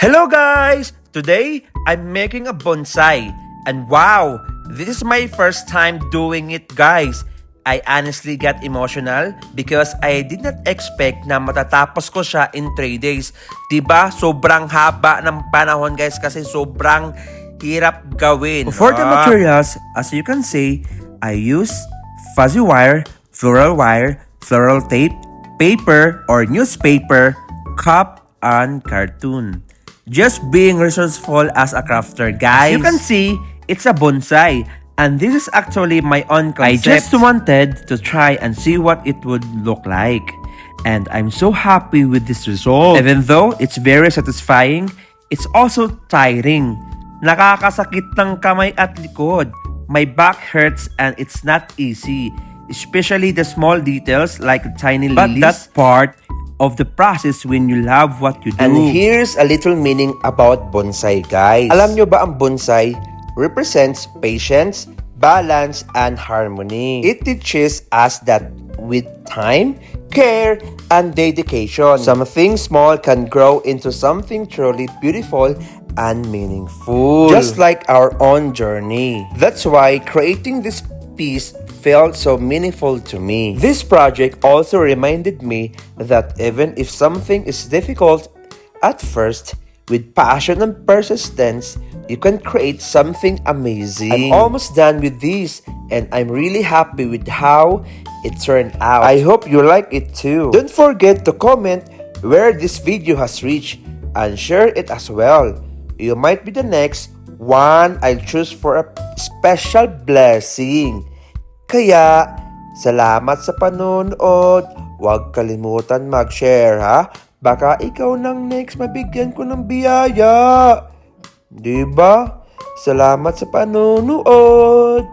Hello guys! Today, I'm making a bonsai. And wow, this is my first time doing it guys. I honestly got emotional because I did not expect na matatapos ko siya in 3 days. Diba? Sobrang haba ng panahon guys kasi sobrang hirap gawin. For the materials, as you can see, I use fuzzy wire, floral tape, paper or newspaper, cup, and cartoon. Just being resourceful as a crafter, guys. As you can see, it's a bonsai. And this is actually my own concept. I just wanted to try and see what it would look like. And I'm so happy with this result. Even though it's very satisfying, it's also tiring. Nakakasakit ng kamay at likod. My back hurts and it's not easy. Especially the small details like tiny lilies. But that part of the process when you love what you do. And here's a little meaning about bonsai, guys. Alam nyo ba ang bonsai represents patience, balance, and harmony. It teaches us that with time, care, and dedication, something small can grow into something truly beautiful and meaningful. Just like our own journey. That's why creating this piece felt so meaningful to me. This project also reminded me that even if something is difficult at first, with passion and persistence, you can create something amazing. I'm almost done with this, and I'm really happy with how it turned out. I hope you like it too. Don't forget to comment where this video has reached and share it as well. You might be the next one I'll choose for a special blessing. Kaya, salamat sa panonood. Huwag kalimutan mag-share ha. Baka ikaw nang next mabigyan ko ng biyaya. Diba? Salamat sa panonood.